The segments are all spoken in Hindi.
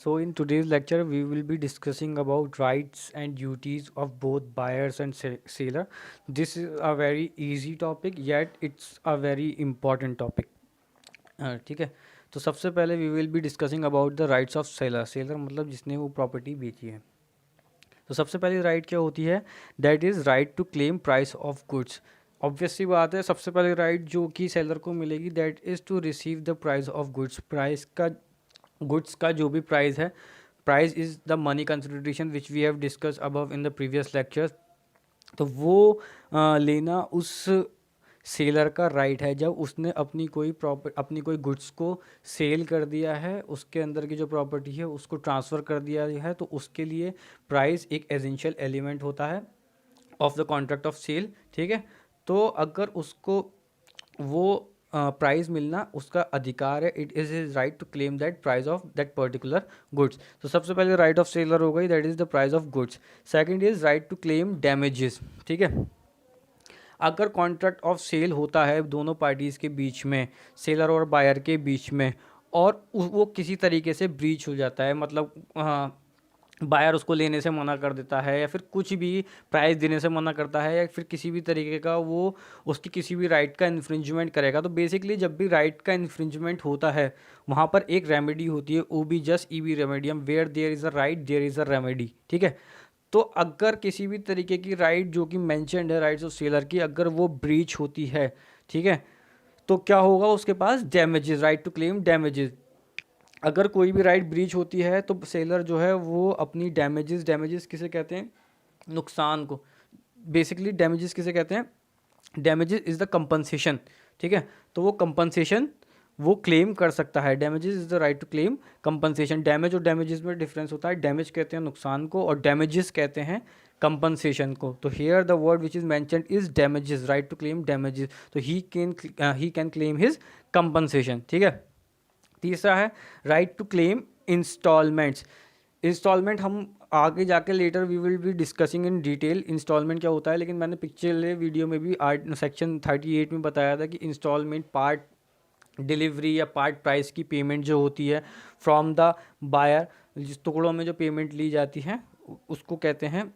So in today's lecture, we will be discussing about rights and duties of both buyers and seller. This is a very easy topic, yet it's a very important topic. ठीक है. तो सबसे पहले we will be discussing about the rights of seller. Seller मतलब जिसने वो प्रॉपर्टी बेची है. तो सबसे पहली राइट क्या होती है? That is right to claim price of goods. Obvious सी बात है, सबसे पहले राइट जो कि सेलर को मिलेगी that is to receive the price of goods. Price का, गुड्स का जो भी प्राइस है, price is the money consideration which we have discuss above in the previous lecture. तो वो लेना उस सेलर का राइट है जब उसने अपनी कोई गुड्स को सेल कर दिया है, उसके अंदर की जो प्रॉपर्टी है उसको ट्रांसफ़र कर दिया है. तो उसके लिए प्राइस एक एसेंशियल एलिमेंट होता है of the contract of sale. ठीक है. तो अगर उसको वो प्राइस मिलना उसका अधिकार है, it is his right to claim that price of that particular goods. तो सबसे पहले राइट ऑफ सेलर हो गई, that is the price of goods. Second is right to claim damages. ठीक है. अगर कॉन्ट्रैक्ट ऑफ सेल होता है दोनों पार्टीज़ के बीच में, सेलर और बायर के बीच में, और वो किसी तरीके से ब्रीच हो जाता है, मतलब बायर उसको लेने से मना कर देता है या फिर कुछ भी प्राइस देने से मना करता है या फिर किसी भी तरीके का वो उसकी किसी भी राइट का इन्फ्रिंजमेंट करेगा. तो बेसिकली जब भी राइट का इन्फ्रिंजमेंट होता है वहाँ पर एक रेमेडी होती है, ओ बी जस्ट ई बी रेमेडियम, where there is a right there is a remedy. ठीक है. तो अगर किसी भी तरीके की राइट जो कि मैंशनड है राइट्स ऑफ सेलर की, अगर वो ब्रीच होती है, ठीक है, तो क्या होगा उसके पास? Damages, right to claim damages. अगर कोई भी राइट ब्रीच होती है तो सेलर जो है वो अपनी डैमेजेस, डैमेजेस किसे कहते हैं? नुकसान को. बेसिकली डैमेजेस किसे कहते हैं? Damages is the compensation. ठीक है. तो वो कंपनसेशन वो क्लेम कर सकता है. Damages is the right to claim compensation. Damage और डैमेजेस में डिफरेंस होता है. डैमेज कहते हैं नुकसान को और डैमेजेस कहते हैं कंपनसेशन को. तो here the word which is mentioned is damages, right to claim damages. तो he can claim his compensation. ठीक है. तीसरा है right to claim installments. Installment हम आगे जाके later we will be discussing in detail installment क्या होता है, लेकिन मैंने पिछले वीडियो में भी आर्ट सेक्शन 38 में बताया था कि इंस्टॉलमेंट पार्ट डिलीवरी या पार्ट प्राइस की पेमेंट जो होती है फ्रॉम द बायर, जिस टुकड़ों में जो पेमेंट ली जाती है उसको कहते हैं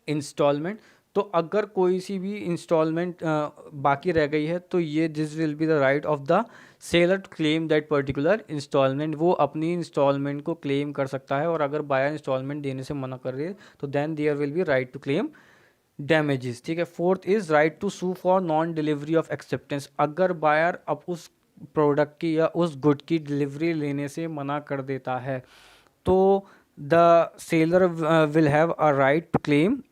इंस्टॉलमेंट. तो अगर कोई सी भी इंस्टॉलमेंट बाकी रह गई है तो ये this will be the right of the seller to claim that particular instalment. वो अपनी इंस्टॉलमेंट को क्लेम कर सकता है और अगर बायर इंस्टॉलमेंट देने से मना कर रही है तो then there will be right to claim damages. ठीक है. Fourth is right to sue for non delivery of acceptance. अगर बायर अब उस प्रोडक्ट की या उस गुड की डिलीवरी लेने से मना कर देता है तो the seller will have a right to claim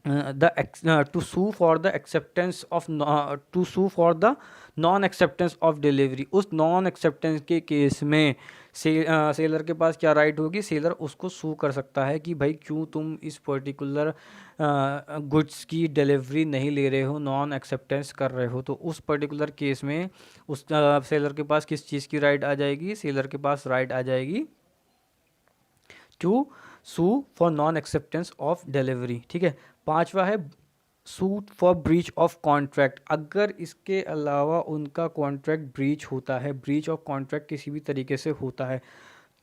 to sue for the acceptance of to sue for the non acceptance of delivery. उस नॉन एक्सेप्टेंस के केस में सेलर के पास क्या राइट होगी? सेलर उसको सू कर सकता है कि भाई क्यों तुम इस पर्टिकुलर गुड्स की डिलीवरी नहीं ले रहे हो, नॉन एक्सेप्टेंस कर रहे हो. तो उस पर्टिकुलर केस में उस सेलर के पास किस चीज़ की राइट आ जाएगी? सेलर के पास राइट आ जाएगी to sue for non acceptance of delivery. ठीक है. पांचवा है suit for breach of contract. अगर इसके अलावा उनका कॉन्ट्रैक्ट ब्रीच होता है, ब्रीच ऑफ कॉन्ट्रैक्ट किसी भी तरीके से होता है,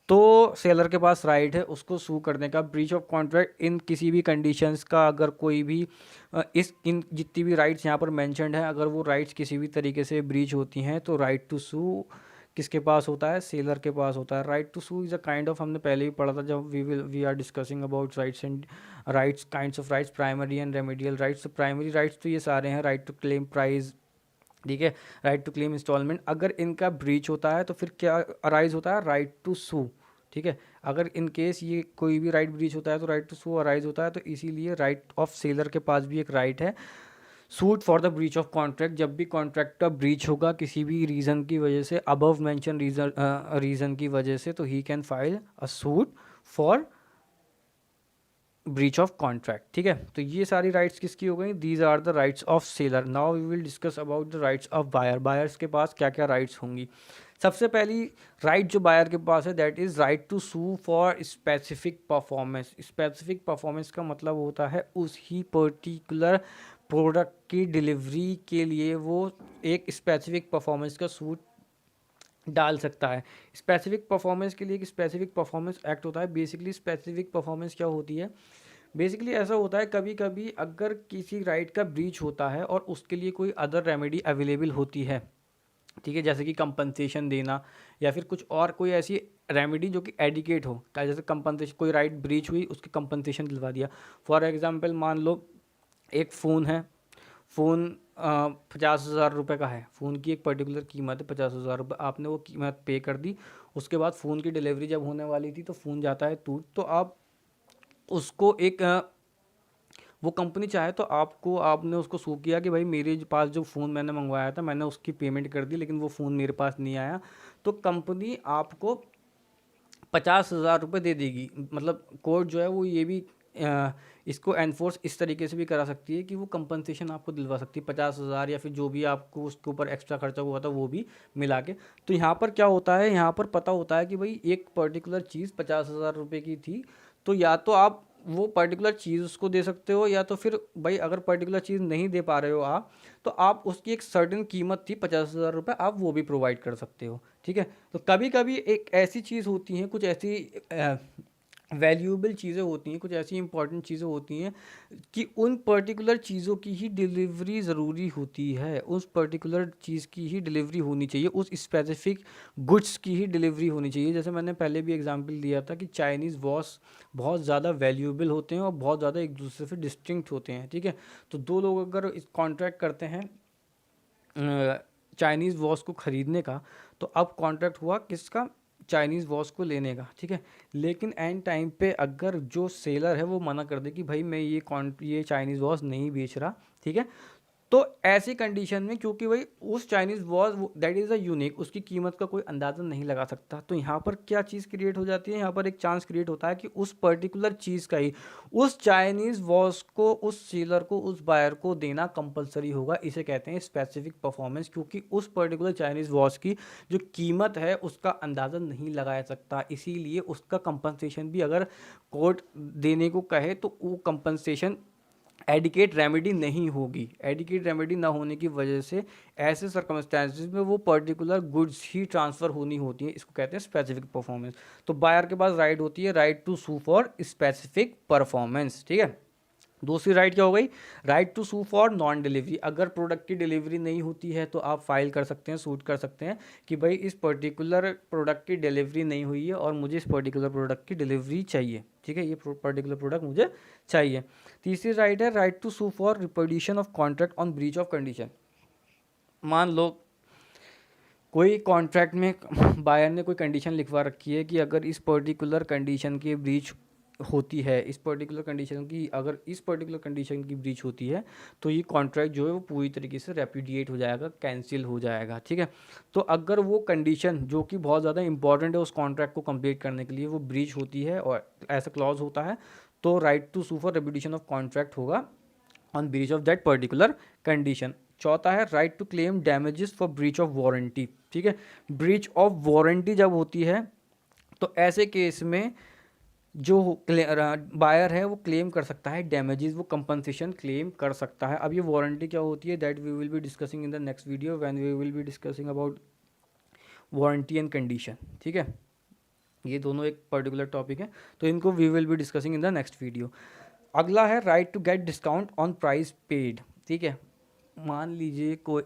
तो सेलर के पास राइट है उसको सू करने का. ब्रीच ऑफ कॉन्ट्रैक्ट इन किसी भी कंडीशंस का, अगर कोई भी इस इन जितनी भी राइट्स यहाँ पर मेंशन्ड है, अगर वो राइट्स किसी भी तरीके से ब्रीच होती हैं तो राइट टू सू किसके पास होता है? सेलर के पास होता है. Right to sue is a kind of, हमने पहले ही पढ़ा था जब we are discussing about rights and rights, kinds of rights, primary and remedial rights. तो प्राइमरी राइट्स तो ये सारे हैं, राइट टू क्लेम प्राइस, ठीक है, राइट टू क्लेम इंस्टॉलमेंट. अगर इनका ब्रीच होता है तो फिर क्या अराइज होता है? राइट टू सू. ठीक है. अगर इन केस ये कोई भी राइट ब्रीच होता है तो राइट टू सू अराइज होता है. तो इसीलिए राइट ऑफ सेलर के पास भी एक राइट है suit for the breach of contract. जब भी कॉन्ट्रैक्ट का ब्रीच होगा किसी भी रीज़न की वजह से, अबव मेंशन रीज़न की वजह से, तो he can file a suit for breach of contract. ठीक है. तो ये सारी राइट्स किसकी हो गई? These are the rights of seller. Now we will discuss about the rights of buyer. Buyers के पास क्या क्या राइट्स होंगी? सबसे पहली राइट जो बायर के पास है that is right to sue for specific performance. Specific performance का मतलब होता है उस ही पर्टिकुलर प्रोडक्ट की डिलीवरी के लिए वो एक स्पेसिफिक परफॉर्मेंस का सूट डाल सकता है। स्पेसिफिक परफॉर्मेंस के लिए एक स्पेसिफिक परफॉर्मेंस एक्ट होता है। बेसिकली स्पेसिफिक परफॉर्मेंस क्या होती है, बेसिकली ऐसा होता है कभी कभी अगर किसी राइट का ब्रीच होता है और उसके लिए कोई अदर रेमेडी अवेलेबल होती है, ठीक है, जैसे कि कंपनसेशन देना या फिर कुछ और कोई ऐसी रेमेडी जो कि एडिकेट हो, क्या जैसे कंपनसेशन, कोई राइट ब्रीच हुई उसकी कंपनसेशन दिलवा दिया। फॉर एग्जांपल मान लो एक फ़ोन है, फ़ोन 50,000 रुपये का है, फ़ोन की एक पर्टिकुलर कीमत है 50,000 रुपये, आपने वो कीमत पे कर दी। उसके बाद फ़ोन की डिलीवरी जब होने वाली थी तो फ़ोन जाता है टूट, तो आप उसको एक वो कंपनी चाहे तो आपको, आपने उसको सू किया कि भाई मेरे पास जो फ़ोन मैंने मंगवाया था मैंने उसकी पेमेंट कर दी लेकिन वो फ़ोन मेरे पास नहीं आया, तो कंपनी आपको 50,000 रुपये दे देगी। मतलब कोर्ट जो है वो ये भी इसको एनफोर्स इस तरीके से भी करा सकती है कि वो कंपनसेशन आपको दिलवा सकती है 50,000 या फिर जो भी आपको उसके ऊपर एक्स्ट्रा खर्चा हुआ था वो भी मिला के। तो यहाँ पर क्या होता है, यहाँ पर पता होता है कि भाई एक पर्टिकुलर चीज़ 50,000 रुपये की थी, तो या तो आप वो पर्टिकुलर चीज़ उसको दे सकते हो, या तो फिर भाई अगर पर्टिकुलर चीज़ नहीं दे पा रहे हो आप, तो आप उसकी एक सर्टेन कीमत थी 50,000 रुपये, आप वो भी प्रोवाइड कर सकते हो। ठीक है, तो कभी कभी एक ऐसी चीज़ होती है, कुछ ऐसी वैल्यूएबल चीज़ें होती हैं, कुछ ऐसी इंपॉर्टेंट चीज़ें होती हैं कि उन पर्टिकुलर चीज़ों की ही डिलीवरी ज़रूरी होती है, उस पर्टिकुलर चीज़ की ही डिलीवरी होनी चाहिए, उस स्पेसिफिक गुड्स की ही डिलीवरी होनी चाहिए। जैसे मैंने पहले भी एग्जांपल दिया था कि चाइनीज़ वॉच बहुत ज़्यादा वैल्यूएबल होते हैं और बहुत ज़्यादा एक दूसरे से डिस्टिंक्ट होते हैं। ठीक है, तो दो लोग अगर इस कॉन्ट्रैक्ट करते हैं चाइनीज़ वॉच को ख़रीदने का, तो अब कॉन्ट्रैक्ट हुआ किसका, चाइनीज़ वॉच को लेने का। ठीक है, लेकिन एंड टाइम पे अगर जो सेलर है वो मना कर दे कि भाई मैं ये चाइनीज़ वॉच नहीं बेच रहा, ठीक है, तो ऐसी कंडीशन में क्योंकि भाई उस Chinese watch that is a unique, उसकी कीमत का कोई अंदाज़ा नहीं लगा सकता, तो यहाँ पर क्या चीज़ क्रिएट हो जाती है, यहाँ पर एक चांस क्रिएट होता है कि उस पर्टिकुलर चीज़ का ही उस चाइनीज़ वॉच को उस सेलर को उस बायर को देना कंपलसरी होगा। इसे कहते हैं स्पेसिफिक परफॉर्मेंस, क्योंकि उस पर्टिकुलर चाइनीज़ वॉच की जो कीमत है उसका अंदाज़ा नहीं लगाया सकता, इसीलिए उसका कंपनसेशन भी अगर कोर्ट देने को कहे तो वो कंपनसेशन एडिकेट रेमेडी नहीं होगी। एडिकेट रेमेडी ना होने की वजह से ऐसे सर्कमस्टेंसेस में वो पर्टिकुलर गुड्स ही ट्रांसफ़र होनी होती है, इसको कहते हैं स्पेसिफिक परफॉर्मेंस। तो बायर के पास राइट होती है, right to sue for specific performance. ठीक है, दूसरी राइट क्या हो गई, right to sue for non delivery. अगर प्रोडक्ट की डिलीवरी नहीं होती है तो आप फाइल कर सकते हैं, सूट कर सकते हैं कि भाई इस पर्टिकुलर प्रोडक्ट की डिलीवरी नहीं हुई है और मुझे इस पर्टिकुलर प्रोडक्ट की डिलीवरी चाहिए। ठीक है, ये पर्टिकुलर प्रोडक्ट मुझे चाहिए। तीसरी राइट है right to sue for repudiation of contract on breach of condition. मान लो कोई कॉन्ट्रैक्ट में बायर ने कोई कंडीशन लिखवा रखी है कि अगर इस पर्टिकुलर कंडीशन की ब्रीच होती है, इस पर्टिकुलर कंडीशन की, अगर इस पर्टिकुलर कंडीशन की ब्रीच होती है तो ये कॉन्ट्रैक्ट जो है वो पूरी तरीके से रेपुडिएट हो जाएगा, कैंसिल हो जाएगा। ठीक है, तो अगर वो कंडीशन जो कि बहुत ज़्यादा इंपॉर्टेंट है उस कॉन्ट्रैक्ट को कंप्लीट करने के लिए वो ब्रीच होती है और ऐसा क्लॉज होता है, तो right to sue for repudiation of contract होगा on breach of that particular condition. चौथा है right to claim damages for breach of warranty. ठीक है, ब्रीच ऑफ वारंटी जब होती है तो ऐसे केस में जो बायर है वो क्लेम कर सकता है डैमेजेस, वो कंपनसेशन क्लेम कर सकता है। अब ये वारंटी क्या होती है, that we will be discussing in the next video when we will be discussing about warranty and condition. ठीक है, ये दोनों एक पर्टिकुलर टॉपिक है, तो इनको we will be discussing in the next video. अगला है right to get discount on price paid. ठीक है, मान लीजिए कोई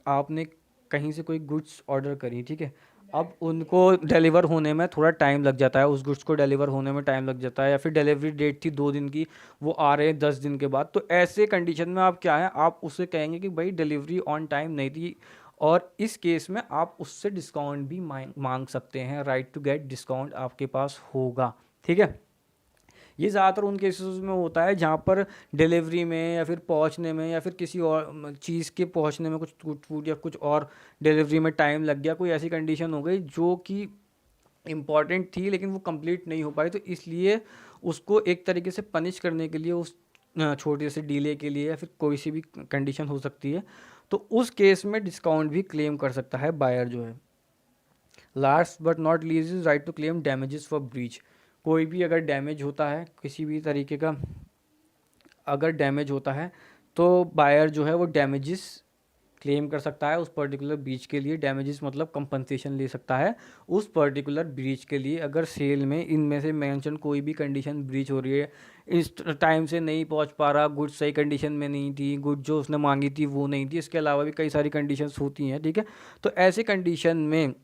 आपने कहीं से कोई गुड्स ऑर्डर करी, ठीक है, अब उनको डिलीवर होने में थोड़ा टाइम लग जाता है, उस गुड्स को डिलीवर होने में टाइम लग जाता है, या फिर डिलीवरी डेट थी 2 दिन की, वो आ रहे हैं 10 दिन के बाद, तो ऐसे कंडीशन में आप क्या है, आप उससे कहेंगे कि भाई डिलीवरी ऑन टाइम नहीं थी, और इस केस में आप उससे डिस्काउंट भी मांग सकते हैं, राइट टू गेट डिस्काउंट आपके पास होगा। ठीक है, ये ज़्यादातर उन केसेस में होता है जहाँ पर डिलीवरी में या फिर पहुँचने में या फिर किसी और चीज़ के पहुँचने में कुछ टूट फूट या कुछ और डिलीवरी में टाइम लग गया, कोई ऐसी कंडीशन हो गई जो कि इम्पॉर्टेंट थी लेकिन वो कंप्लीट नहीं हो पाई, तो इसलिए उसको एक तरीके से पनिश करने के लिए, उस छोटे से डीले के लिए या फिर कोई सी भी कंडीशन हो सकती है, तो उस केस में डिस्काउंट भी क्लेम कर सकता है बायर जो है। Last but not least is right to claim damages for breach. कोई भी अगर डैमेज होता है किसी भी तरीके का, अगर डैमेज होता है तो बायर जो है वो डैमेजेस क्लेम कर सकता है उस पर्टिकुलर ब्रीच के लिए। डैमेजेस मतलब कंपनसेशन ले सकता है उस पर्टिकुलर ब्रीच के लिए, अगर सेल में इनमें से मेंशन कोई भी कंडीशन ब्रीच हो रही है, इस टाइम से नहीं पहुंच पा रहा, गुड सही कंडीशन में नहीं थी, गुड जो उसने मांगी थी वो नहीं थी, इसके अलावा भी कई सारी कंडीशंस होती हैं, ठीक है। तो ऐसे कंडीशन में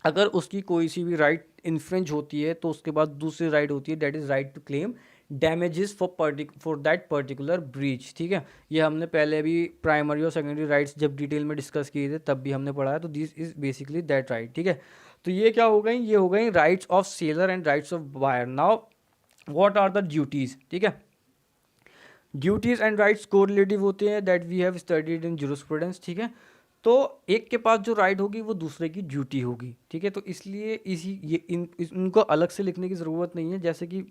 अगर उसकी कोई सी भी राइट इन्फ्रिंज होती है तो उसके बाद दूसरी राइट होती है, that is right to claim damages for that particular breach, ठीक है। ये हमने पहले भी प्राइमरी और सेकेंडरी राइट्स जब डिटेल में डिस्कस किए थे तब भी हमने पढ़ा है। तो this is basically that right, ठीक है। तो ये क्या हो गई, ये हो गई rights of seller and rights of buyer. Now what are the duties, ठीक है। ड्यूटीज एंड राइट्स कोरिलेटिव होते हैं, that we have studied in jurisprudence, ठीक है। तो एक के पास जो राइट होगी वो दूसरे की ड्यूटी होगी, ठीक है। तो इसलिए इनको अलग से लिखने की ज़रूरत नहीं है। जैसे कि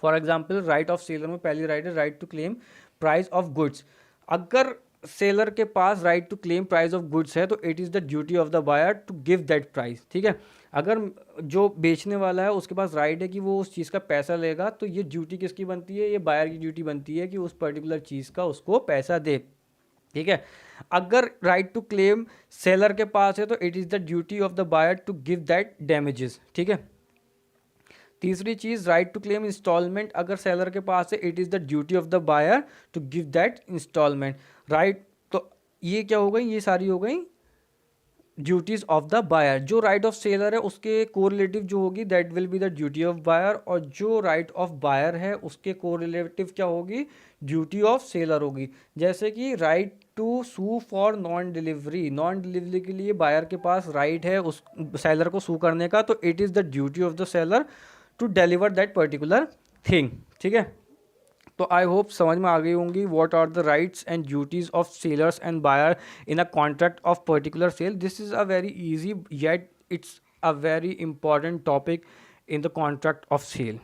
for example right of seller में पहली राइट है right to claim price of goods. अगर सेलर के पास right to claim price of goods है तो it is the duty of the buyer to give that price, ठीक है। अगर जो बेचने वाला है उसके पास राइट है कि वो उस चीज़ का पैसा लेगा, तो ये ड्यूटी किसकी बनती है, ये बायर की ड्यूटी बनती है कि उस पर्टिकुलर चीज़ का उसको पैसा दे, ठीक है। अगर राइट टू क्लेम सेलर के पास है तो it is the duty of the buyer to give that damages, ठीक है। तीसरी चीज राइट टू क्लेम इंस्टॉलमेंट, अगर सेलर के पास है it is the duty of the buyer to give that instalment, right. तो ये क्या हो गई, ये सारी हो गई ड्यूटीज ऑफ द बायर। जो राइट ऑफ सेलर है उसके कोरिलेटिव जो होगी that will be the duty of buyer, और जो राइट ऑफ बायर है उसके कोरिलेटिव क्या होगी, ड्यूटी ऑफ सेलर होगी। जैसे कि right to sue for non delivery, non delivery के लिए बायर के पास राइट है उस सेलर को सू करने का, तो it is the duty of the seller to deliver that particular thing, ठीक है। तो आई होप समझ में आ गई होंगी what are the rights and duties of sellers and buyer in a contract of particular sale. This is a very easy yet it's a very important topic in the contract of cell.